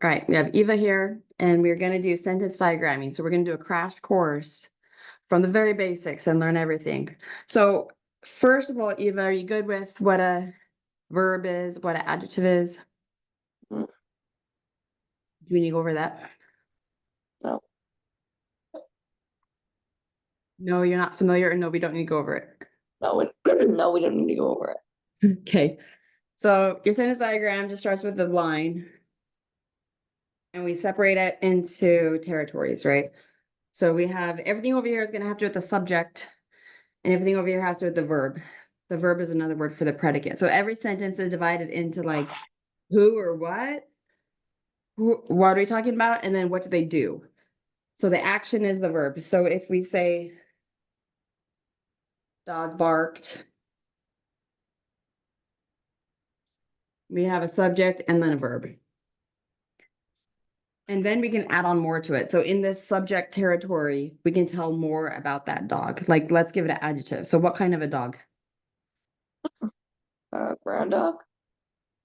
All right, we have Eva here, and we're going to do sentence diagramming. So we're going to do a crash course from the very basics and learn everything. So first of all, Eva, are you good with what a verb is, what an adjective is? Mm. Do we need to go over that? No. No, you're not familiar, or no, we don't need to go over it. No, we don't need to go over it. Okay. So your sentence diagram just starts with the line, and we separate it into territories, right? So we have everything over here is going to have to do with the subject, and everything over here has to do with the verb. The verb is another word for the predicate. So every sentence is divided into like who or what. What are we talking about? And then what do they do? So the action is the verb. So if we say dog barked, we have a subject and then a verb. And then we can add on more to it. So in this subject territory, we can tell more about that dog. Like, let's give it an adjective. So what kind of a dog? Brown dog.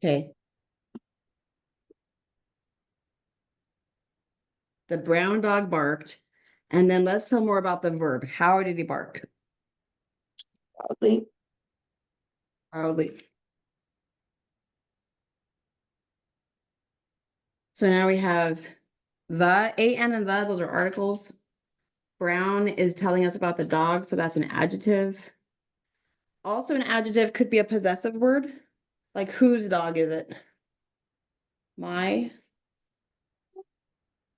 Okay. The brown dog barked. And then let's tell more about the verb. How did he bark? Loudly. Loudly. So now we have the, an, and the, those are articles. Brown is telling us about the dog, so that's an adjective. Also, an adjective could be a possessive word. Like, whose dog is it? My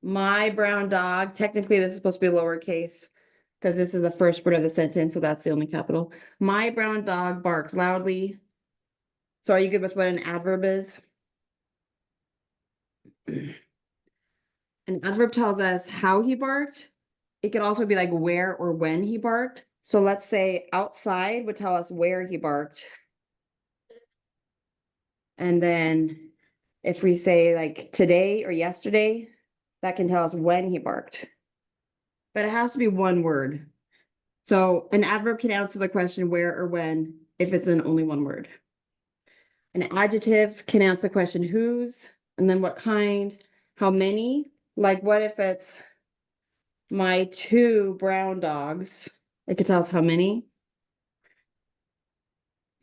brown dog. Technically, this is supposed to be lowercase because this is the first word of the sentence, so that's the only capital. My brown dog barked loudly. So are you good with what an adverb is? An adverb tells us how he barked. It could also be like where or when he barked. So let's say outside would tell us where he barked. And then if we say like today or yesterday, that can tell us when he barked. But it has to be one word. So an adverb can answer the question where or when if it's in only one word. An adjective can answer the question whose, and then what kind, how many. Like what if it's my 2 brown dogs? It could tell us how many.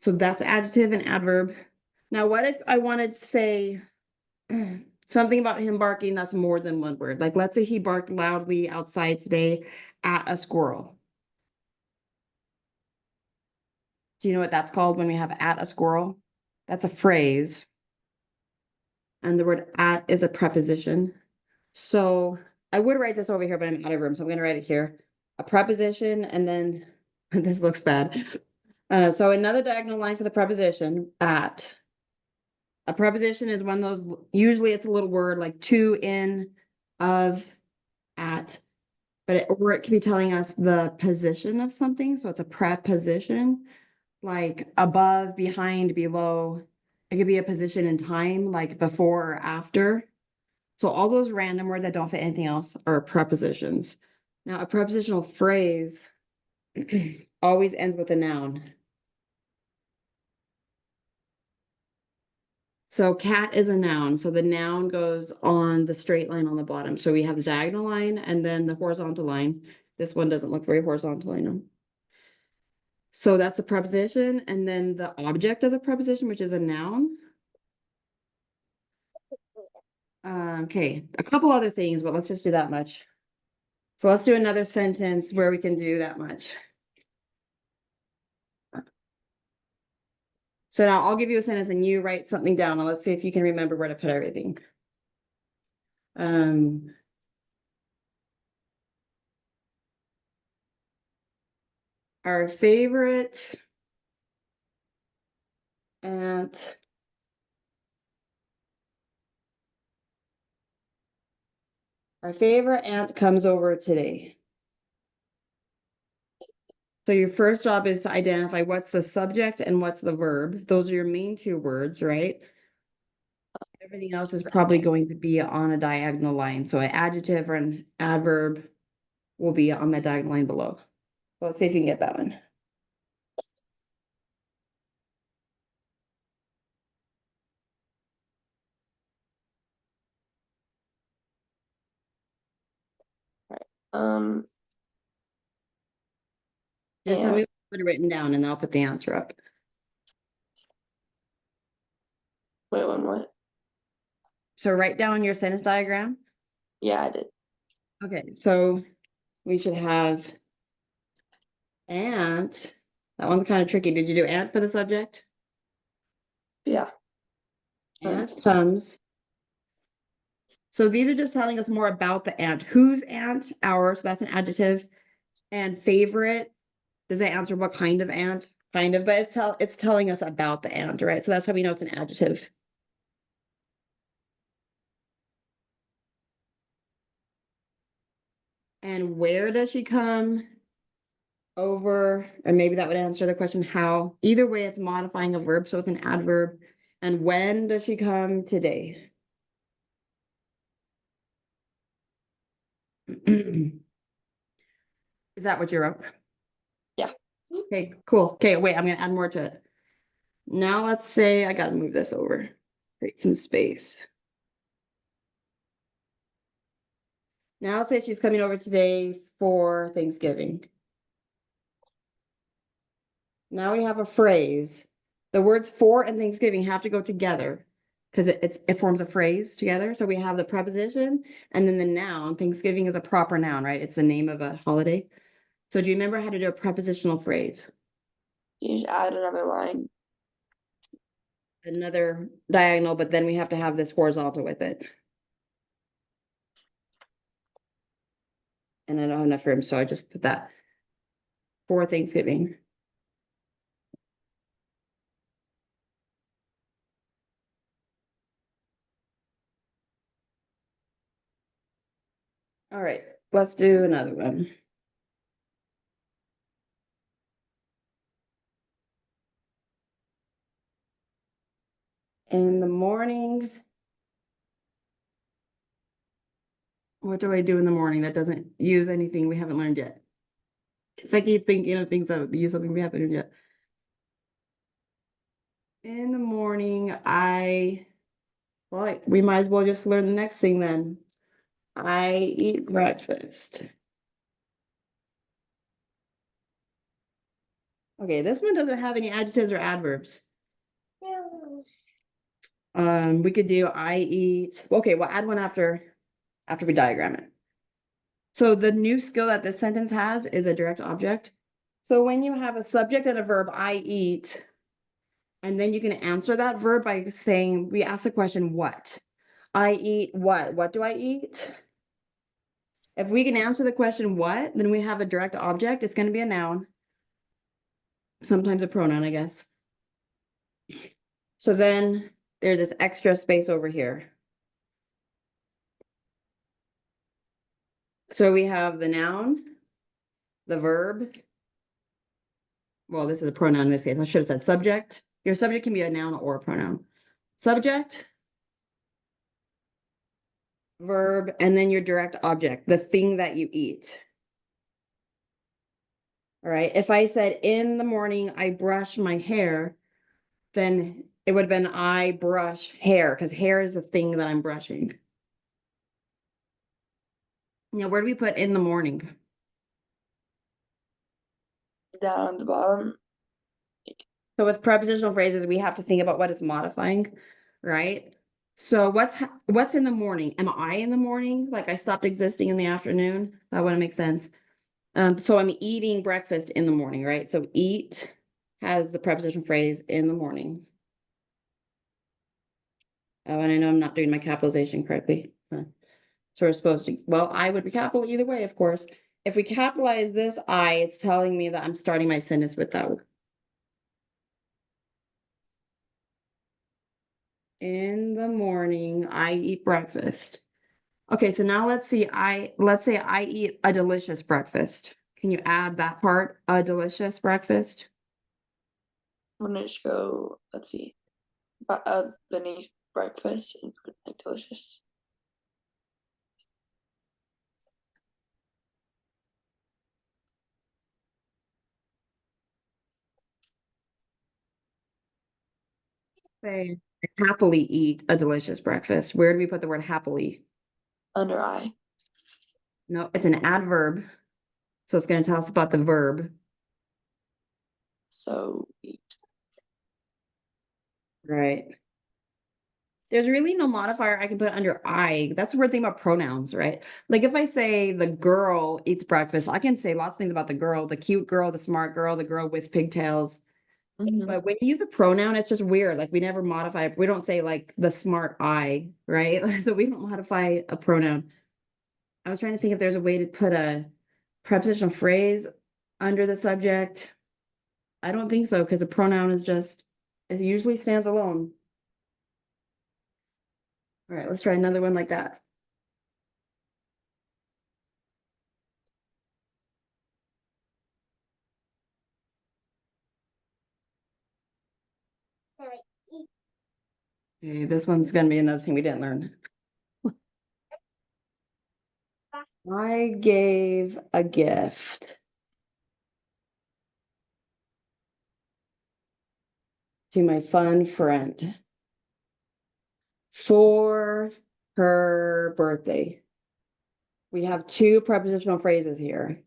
So that's adjective and adverb. Now, what if I wanted to say something about him barking that's more than one word? Like, let's say he barked loudly outside today at a squirrel. Do you know what that's called when we have at a squirrel? That's a phrase. And the word at is a preposition. So I would write this over here, but I'm out of room. So I'm going to write it here. A preposition, and then this looks bad. So another diagonal line for the preposition at. A preposition is one of those, usually it's a little word like to, in, of, at, but or it could be telling us the position of something. So it's a preposition, like above, behind, below. It could be a position in time, like before or after. So all those random words that don't fit anything else are prepositions. Now, a prepositional phrase always ends with a noun. So cat is a noun. So the noun goes on the straight line on the bottom. So we have the diagonal line and then the horizontal line. This one doesn't look very horizontal, I know. So that's the preposition, and then the object of the preposition, which is a noun. Okay, a couple other things, but let's just do that much. So let's do another sentence where we can do that much. So now I'll give you a sentence and you write something down, and let's see if you can remember where to put everything. Our favorite aunt comes over today. So your first job is to identify what's the subject and what's the verb. Those are your main 2 words, right? Everything else is probably going to be on a diagonal line. So an adjective or an adverb will be on the diagonal line below. So let's see if you can get that one. Just tell And me what it written down and then I'll put the answer up. wait, one what? So write down your sentence diagram. Yeah, I did. Okay, so we should have ant. That one's kind of tricky. Did you do ant for the subject? Yeah. Ant comes. So these are just telling us more about the ant. Whose ant? Our. So that's an adjective. And favorite. Does that answer what kind of ant? Kind of, but it's telling us about the ant, right? So that's how we know it's an adjective. And where does she come? Over, or maybe that would answer the question how. Either way, it's modifying a verb, so it's an adverb. And when does she come? Today. Is that what you wrote? Yeah. Okay, cool. Okay, wait, I'm gonna add more to it. Now let's say I gotta move this over. Create some space. Now let's say she's coming over today for Thanksgiving. Now we have a phrase. The words for and Thanksgiving have to go together because it forms a phrase together. So we have the preposition and then the noun. Thanksgiving is a proper noun, right? It's the name of a holiday. So do you remember how to do a prepositional phrase? You just add another line. Another diagonal, but then we have to have this horizontal with it. And I don't have enough room, so I just put that for Thanksgiving. All right, let's do another one. In the morning, what do I do in the morning that doesn't use anything we haven't learned yet? Because I keep thinking of things that use something we haven't learned yet. In the morning, we might as well just learn the next thing then. I eat breakfast. Okay, this one doesn't have any adjectives or adverbs. We could do I eat. Okay, we'll add one after we diagram it. So the new skill that this sentence has is a direct object. So when you have a subject and a verb, I eat, and then you can answer that verb by saying, we ask the question, what? I eat what? What do I eat? If we can answer the question what, then we have a direct object. It's going to be a noun, sometimes a pronoun, I guess. So then there's this extra space over here. So we have the noun, the verb. Well, this is a pronoun in this case. I should have said subject. Your subject can be a noun or a pronoun. Subject, verb, and then your direct object, the thing that you eat. All right. If I said in the morning, I brush my hair, then it would have been I brush hair because hair is the thing that I'm brushing. Now, where do we put in the morning? Down on the bottom. So with prepositional phrases, we have to think about what it's modifying, right? So what's in the morning? Am I in the morning? Like I stopped existing in the afternoon? That wouldn't make sense. So I'm eating breakfast in the morning, right? So eat has the preposition phrase in the morning. Oh, and I know I'm not doing my capitalization correctly. So we're supposed to, well, I would be capital either way, of course. If we capitalize this I, it's telling me that I'm starting my sentence with that word. In the morning, I eat breakfast. Okay, so now let's say I eat a delicious breakfast. Can you add that part? A delicious breakfast? I'm gonna just go, let's see. Beneath breakfast and put like delicious. Say happily eat a delicious breakfast. Where do we put the word happily? Under I. No, it's an adverb. So it's going to tell us about the verb. So Right. There's really no modifier I can put under I. That's the weird thing about pronouns, right? Like if I say the girl eats breakfast, I can say lots of things about the girl, the cute girl, the smart girl, the girl with pigtails. mhm. But when you use a pronoun, it's just weird. Like we never modify, we don't say like the smart I, right? So we don't modify a pronoun. I was trying to think if there's a way to put a prepositional phrase under the subject. I don't think so because a pronoun is just, it usually stands alone. All right, let's try another one like that. Okay, this one's going to be another thing we didn't learn. I gave a gift to my fun friend for her birthday. We have two prepositional phrases here.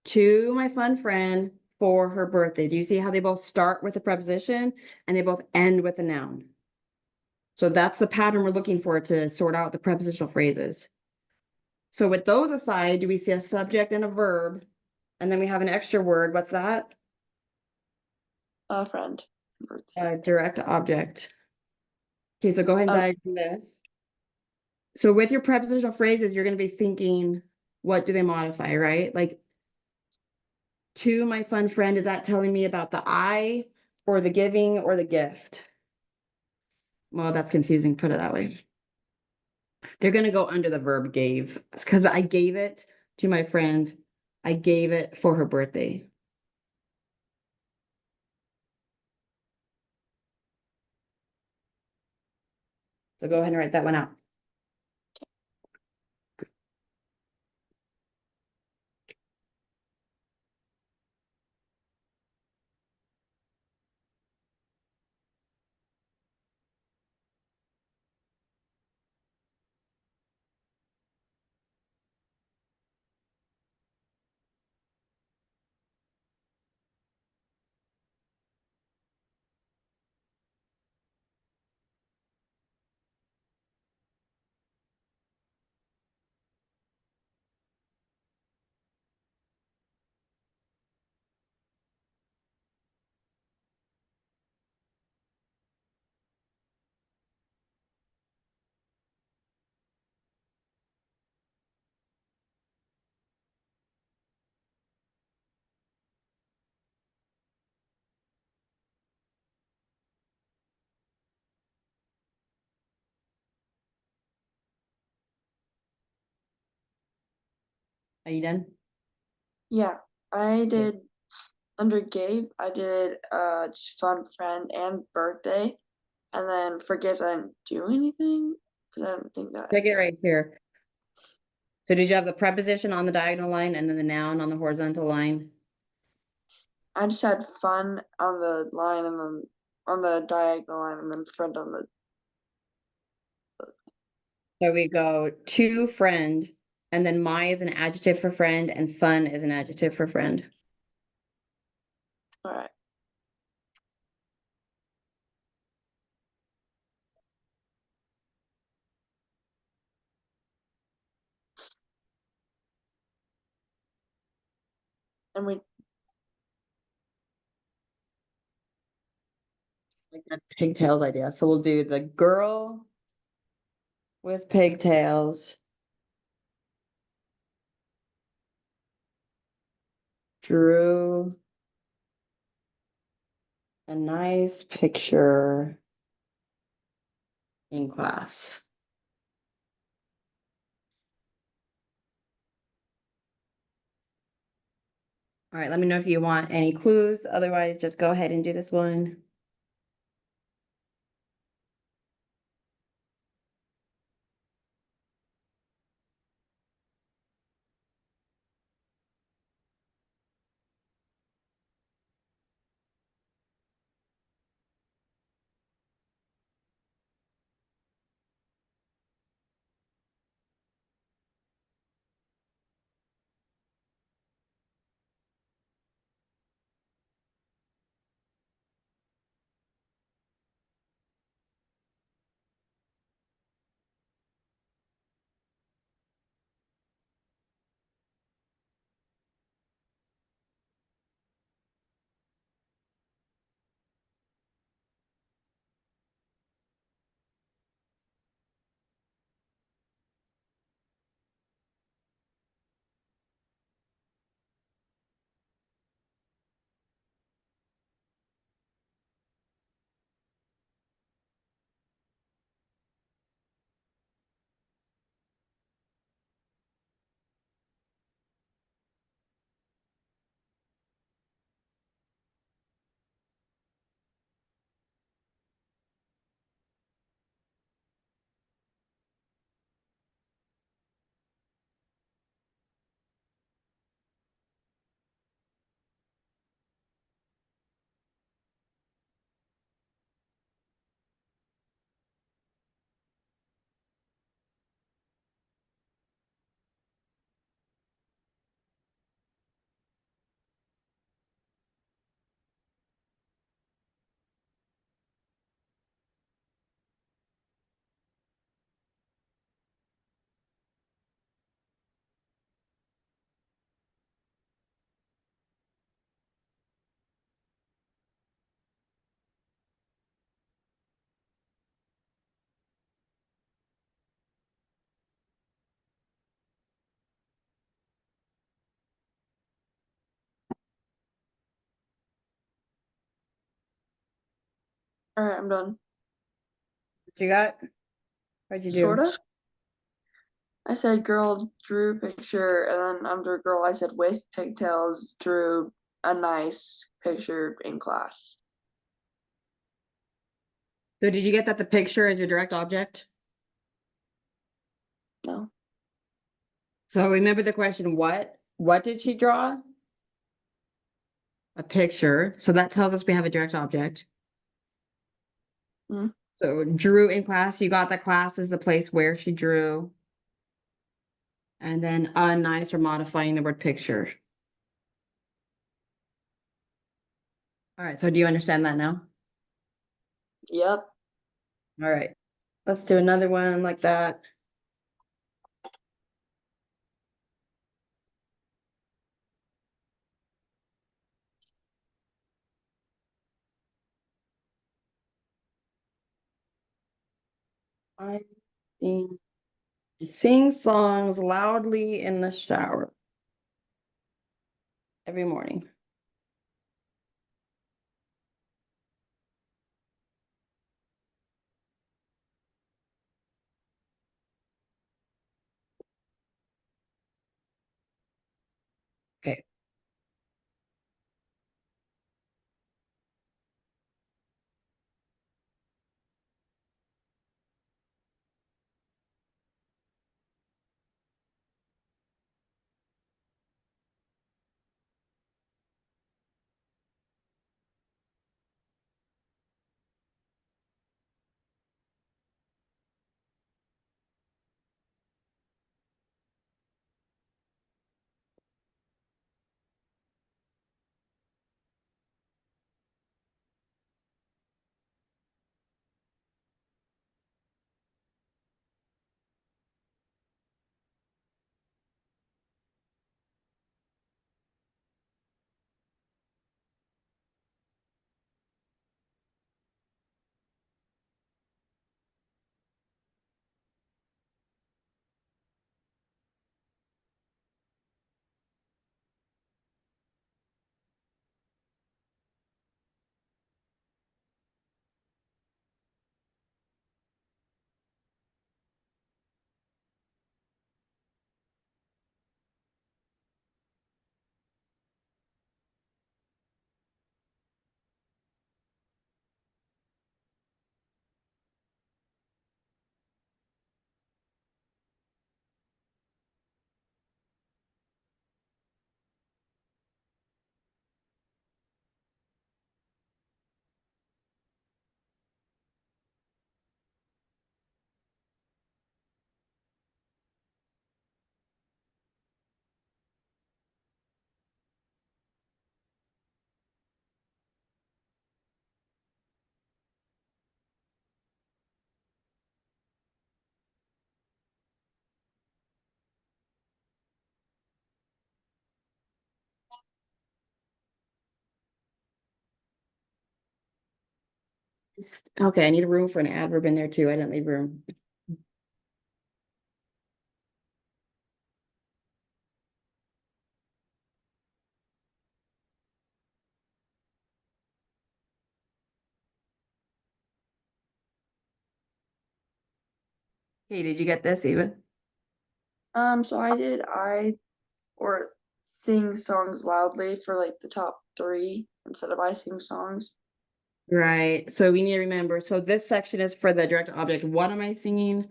To my fun friend for her birthday. Do you see how they both start with a preposition and they both end with a noun? So that's the pattern we're looking for to sort out the prepositional phrases. So with those aside, do we see a subject and a verb? And then we have an extra word. What's that? A friend. Birthday. A direct object. Okay, so go ahead and Oh, diagram this. So with your prepositional phrases, you're going to be thinking, what do they modify, right? Like to my fun friend, is that telling me about the I or the giving or the gift? Well, that's confusing. Put it that way. They're going to go under the verb gave because I gave it to my friend. I gave it for her birthday. So go ahead and write that one out. Are you done? yeah. I Okay. did under Gabe, I did just fun friend and birthday. And then for gifts, I didn't do anything because I didn't think that. Check it right here. So did you have the preposition on the diagonal line and then the noun on the horizontal line? I just had fun on the line and then on the diagonal line and then friend on the. So we go to friend, and then my is an adjective for friend, and fun is an adjective for friend. All right. And we Like that pigtails idea. So we'll do the girl with pigtails drew a nice picture in class. All right, let me know if you want any clues. Otherwise, just go ahead and do this one. All right, I'm done. What you got? What'd you do? Sorta. I said girl drew picture, and then under girl I said with pigtails drew a nice picture in class. So did you get that the picture is your direct object? No. So remember the question, what? What did she draw? A picture. So that tells us we have a direct object. Mm. So drew in class, you got the class is the place where she drew. And then a nice, we're modifying the word picture. All right, so do you understand that now? Yep. All right, let's do another one like that. I sing songs loudly in the shower every morning. Okay. Okay, I need a room for an adverb in there too. I didn't leave room. Hey, did you get this even? So I or sing songs loudly for like the top three instead of I sing songs. Right. So we need to remember. So this section is for the direct object. What am I singing?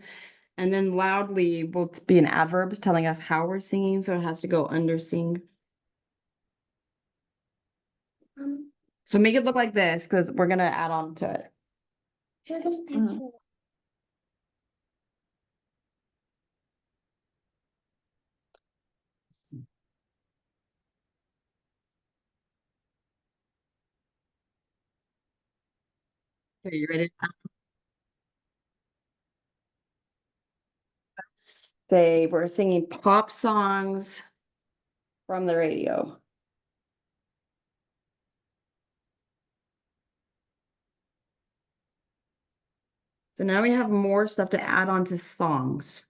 And then loudly will be an adverb telling us how we're singing. So it has to go under sing. So make it look like this because we're gonna add on to it. Mhm. Okay, you ready? Say we're singing pop songs from the radio. So now we have more stuff to add on to songs.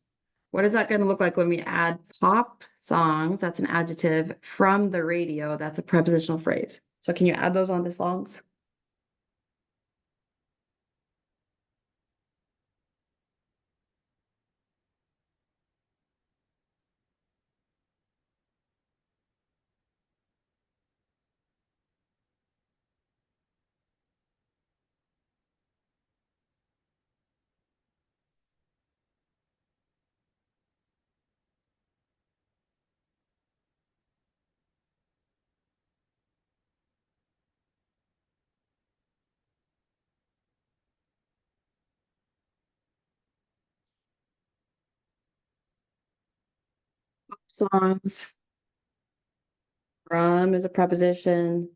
What is that going to look like when we add pop songs? That's an adjective from the radio. That's a prepositional phrase. So can you add those onto songs? Songs. From is a preposition.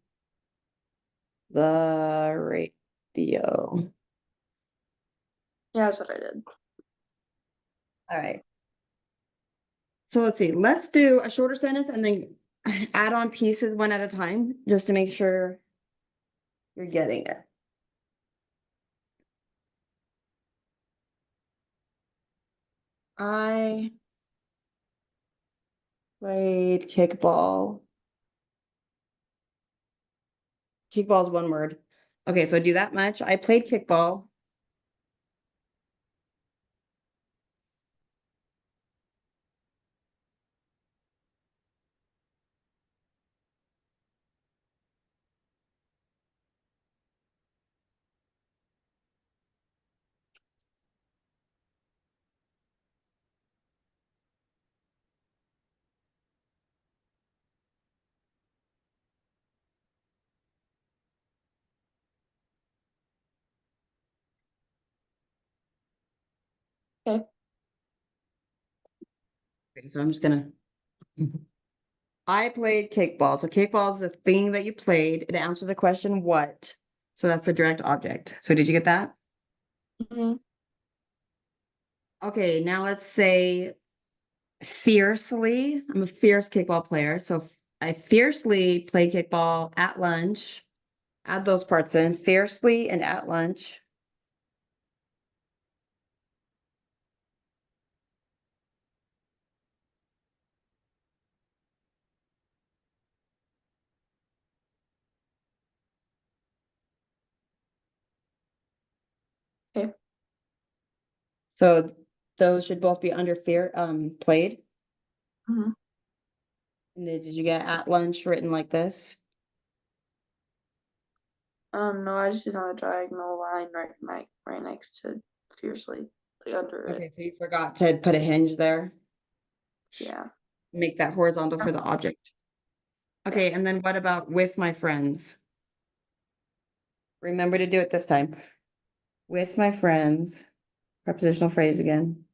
The radio. Yeah, that's what I did. All right. So let's see. Let's do a shorter sentence and then add on pieces one at a time, just to make sure you're getting it. I played kickball. Kickball is one word. Okay, so I do that much. I played kickball. Okay. Okay, so I'm just gonna. I played kickball. So kickball is the thing that you played. It answers the question what. So that's the direct object. So did you get that? Hmm. Okay, now let's say fiercely. I'm a fierce kickball player. So I fiercely play kickball at lunch. Add those parts in fiercely and at lunch. Okay. So those should both be under played. Hmm. And then did you get at lunch written like this? No, I just did on a diagonal line right next to fiercely, like under it. Okay, so you forgot to put a hinge there. Yeah. Make that horizontal for the object. Yeah. Okay, and then what about with my friends? Remember to do it this time. With my friends, prepositional phrase again.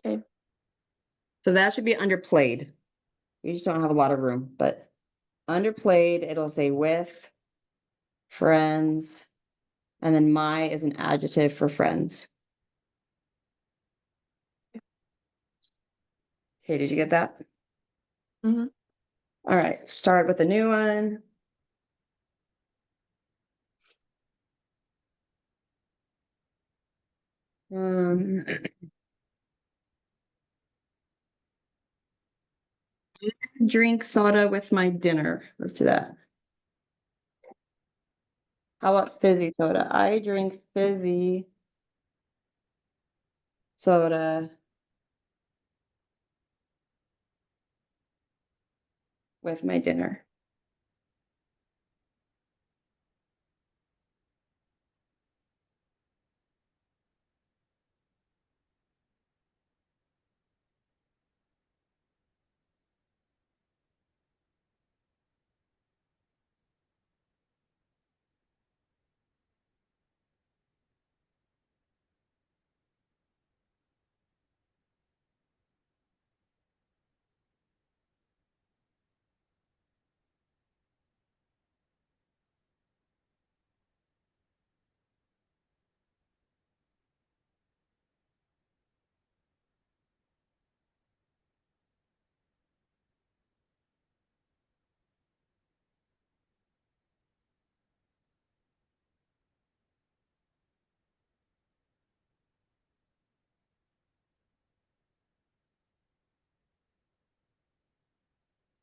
Okay. So that should be underplayed. You just don't have a lot of room, but underplayed, it'll say with friends, and then my is an adjective for friends. Okay, did you get that? Hmm. All right, start with a new one. Um, drink soda with my dinner. Let's do that. How about fizzy soda? I drink fizzy soda with my dinner.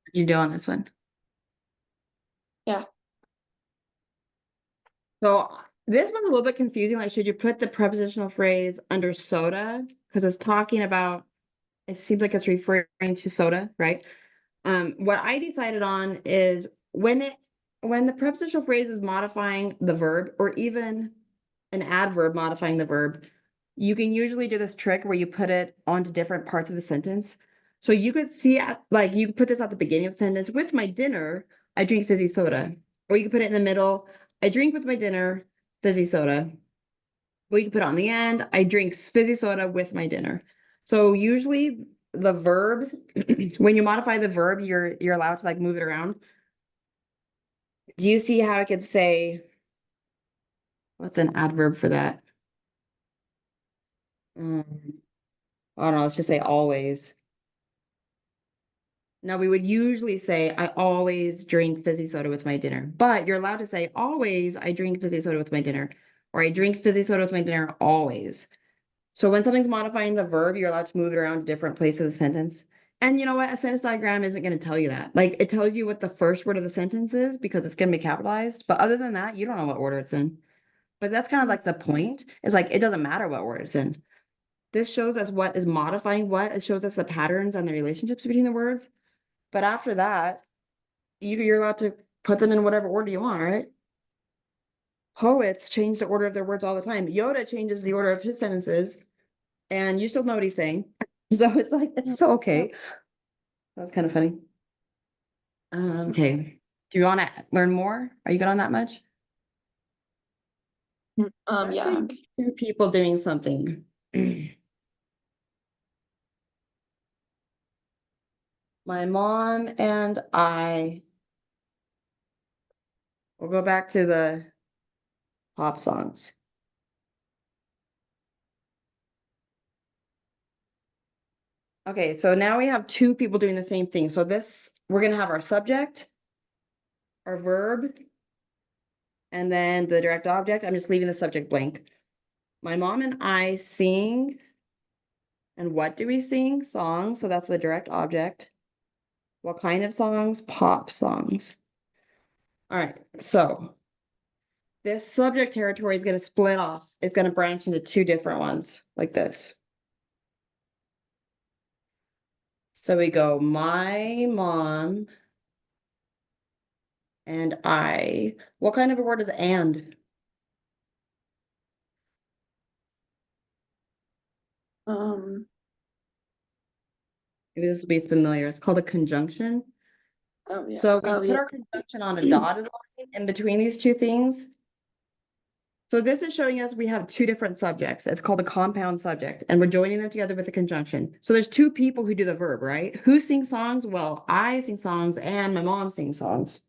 What you do on this one? Yeah. So this one's a little bit confusing. Like, should you put the prepositional phrase under soda? Because it's talking about, it seems like it's referring to soda, right? What I decided on is when the prepositional phrase is modifying the verb or even an adverb modifying the verb, you can usually do this trick where you put it onto different parts of the sentence. So you could see at like you could put this at the beginning of the sentence. With my dinner, I drink fizzy soda. Or you could put it in the middle. I drink with my dinner, fizzy soda. Or you could put it on the end. I drink fizzy soda with my dinner. So usually the verb, when you modify the verb, you're allowed to like move it around. Do you see how I could say what's an adverb for that? I don't know, let's just say always. Now, we would usually say, I always drink fizzy soda with my dinner, but you're allowed to say, always, I drink fizzy soda with my dinner, or I drink fizzy soda with my dinner always. So when something's modifying the verb, you're allowed to move it around to different places of the sentence. And you know what? A sentence diagram isn't going to tell you that. Like it tells you what the first word of the sentence is because it's going to be capitalized. But other than that, you don't know what order it's in. But that's kind of like the point. It's like it doesn't matter what order it's in. This shows us what is modifying what. It shows us the patterns and the relationships between the words. But after that, you're allowed to put them in whatever order you want, right? Poets change the order of their words all the time. Yoda changes the order of his sentences, and you still know what he's saying. So it's like it's still okay. That's kind of funny. Okay. Do you want to learn more? Are you good on that much? Let's Yeah. say two people doing something. My mom and I will go back to the pop songs. Okay, so now we have two people doing the same thing. So this, we're gonna have our subject, our verb, and then the direct object. I'm just leaving the subject blank. My mom and I sing. And what do we sing? Songs. So that's the direct object. What kind of songs? Pop songs. All right. So this subject territory is going to split off. It's going to branch into two different ones like this. So we go, my mom and I. What kind of a word is and? Um. Maybe this will be familiar. It's called a conjunction. Oh yeah. So we Oh put yeah. our conjunction on a dotted line in between these two things. So this is showing us we have two different subjects. It's called a compound subject, and we're joining them together with a conjunction. So there's two people who do the verb, right? Who sings songs? Well, I sing songs and my mom sings songs.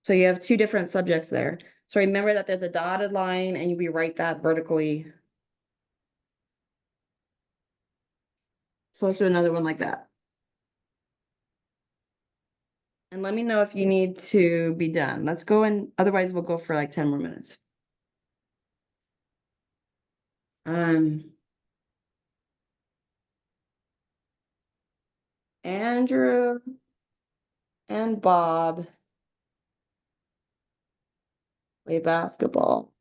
So you have two different subjects there. So remember that there's a dotted line and we write that vertically. So let's do another one like that. And let me know if you need to be done. Let's go and otherwise we'll go for like 10 more minutes. Um, Andrew and Bob play basketball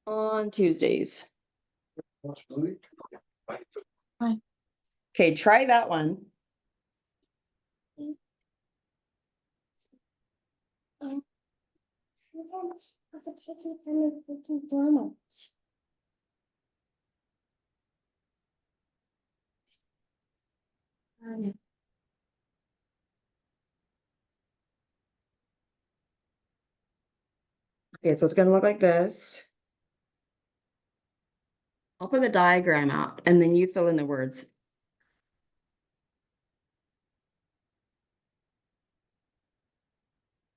on Tuesdays. Fine. Okay, try that one. Okay, so it's gonna look like this. I'll put the diagram out and then you fill in the words.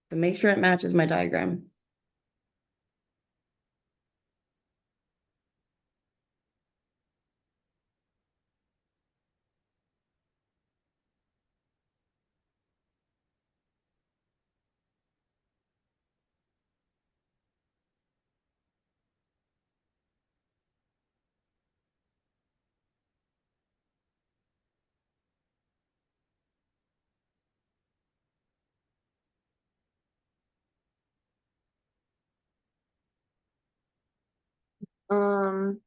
But make sure it matches my diagram. Um.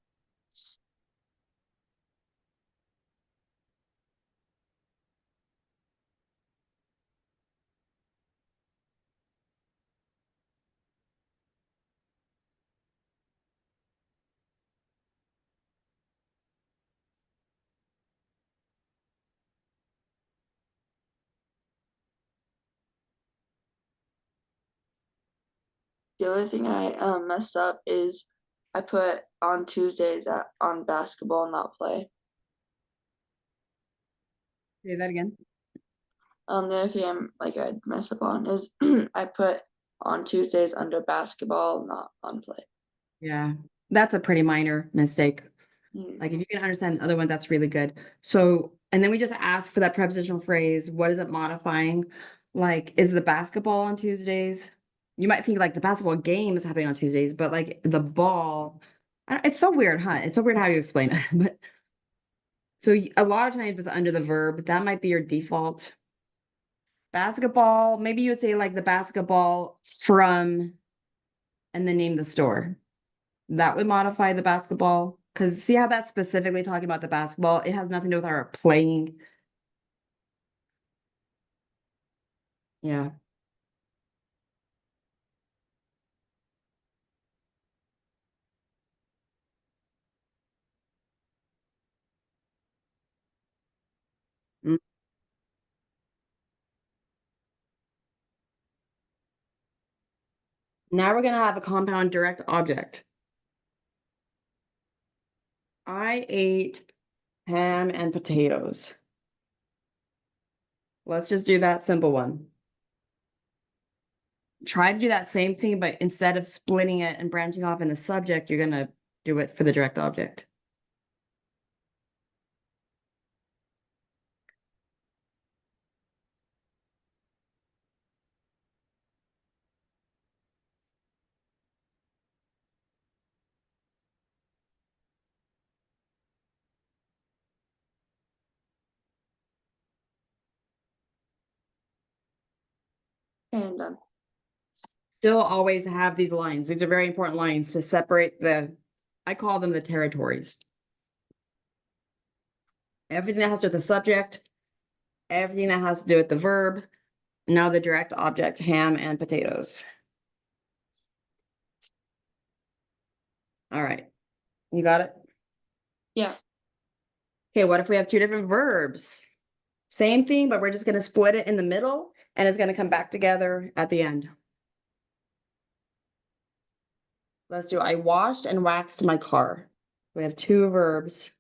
The only thing I messed up is I put on Tuesdays on basketball, not play. Say that again. The other thing I messed up on is I put on Tuesdays under basketball, not on play. Yeah, that's a pretty minor mistake. Mm. Like if you can understand the other ones, that's really good. So, and then we just ask for that prepositional phrase. What is it modifying? Like, is the basketball on Tuesdays? You might think like the basketball game is happening on Tuesdays, but like the ball, it's so weird, huh? It's so weird how you explain it. But so a lot of times it's under the verb. That might be your default. Basketball, maybe you would say like the basketball from and then name the store. That would modify the basketball. Because see how that's specifically talking about the basketball? It has nothing to do with our playing. Yeah. Mm. Now we're going to have a compound direct object. I ate ham and potatoes. Let's just do that simple one. Try to do that same thing, but instead of splitting it and branching off in the subject, you're going to do it for the direct object. Okay, I'm done. Still always have these lines. These are very important lines to separate I call them the territories. Everything that has to do with the subject, everything that has to do with the verb, now the direct object, ham and potatoes. All right. You got it? Yeah. Okay, what if we have two different verbs? Same thing, but we're just going to split it in the middle and it's going to come back together at the end. Let's do I washed and waxed my car. We have two verbs.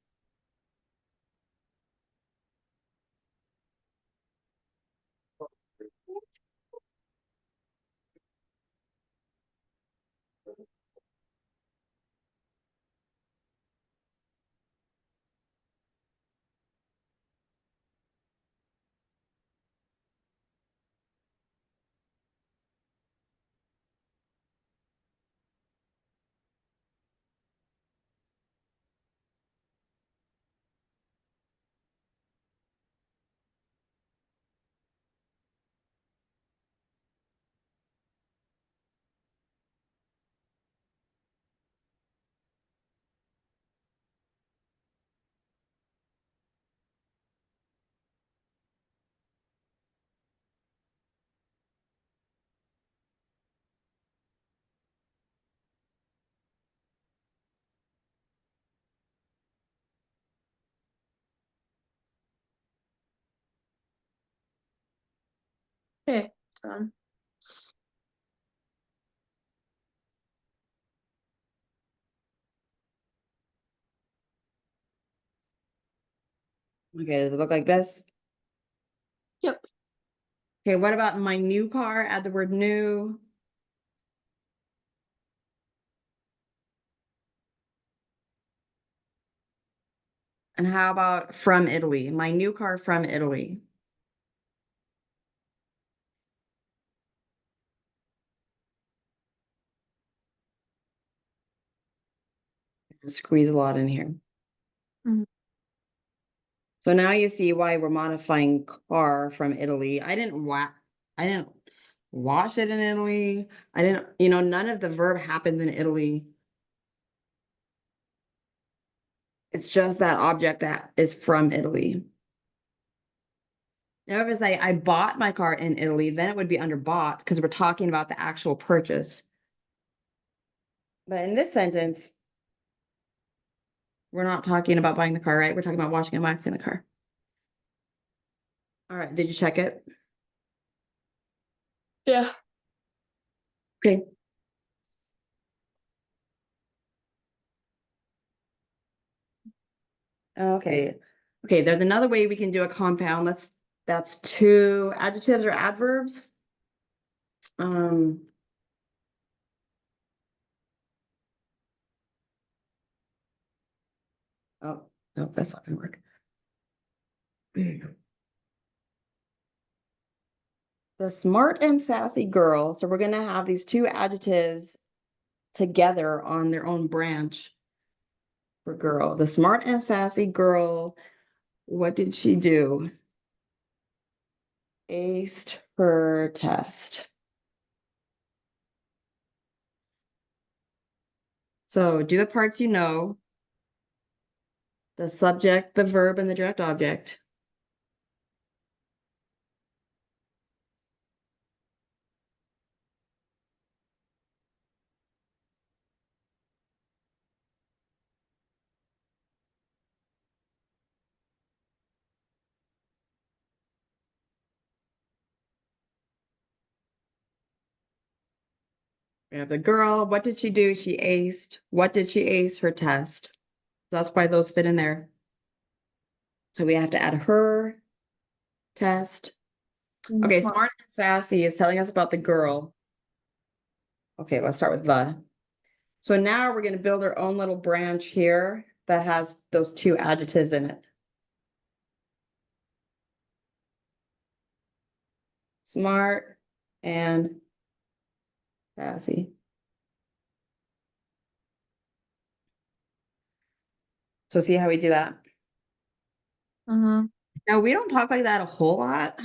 Okay, done. Okay, does it look like this? Yep. Okay, what about my new car? Add the word new. And how about from Italy? My new car from Italy. Squeeze a lot in here. Mhm. So now you see why we're modifying car from Italy. I didn't wash it in Italy. I didn't, none of the verb happens in Italy. It's just that object that is from Italy. Now, if I say I bought my car in Italy, then it would be under bought because we're talking about the actual purchase. But in this sentence, we're not talking about buying the car, right? We're talking about washing and waxing the car. All right, did you check it? Yeah. Okay. Okay. Okay, there's another way we can do a compound. That's two adjectives or adverbs. Um. Oh, no, that's not gonna work. The smart and sassy girl. So we're gonna have these two adjectives together on their own branch for girl. The smart and sassy girl. What did she do? Aced her test. So do the parts you know. The subject, the verb, and the direct object. We have the girl. What did she do? She aced. What did she ace? Her test. That's why those fit in there. So we have to add her test. Okay, smart and sassy is telling us about the girl. Okay, let's start with the. So now we're going to build our own little branch here that has those two adjectives in it. Smart and sassy. So see how we do that? Mm-hmm. Now we don't talk like that a whole lot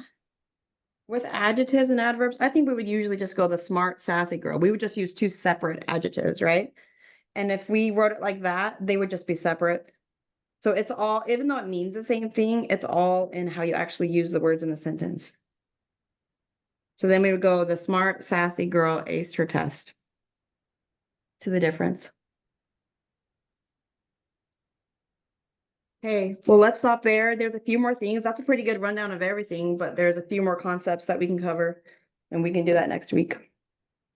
with adjectives and adverbs. I think we would usually just go the smart, sassy girl. We would just use two separate adjectives, right? And if we wrote it like that, they would just be separate. So it's all, even though it means the same thing, it's all in how you actually use the words in the sentence. So then we would go the smart, sassy girl aced her test. To the difference. Okay, well, let's stop there. There's a few more things. That's a pretty good rundown of everything, but there's a few more concepts that we can cover, and we can do that next week.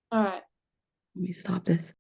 All right. Let me stop this.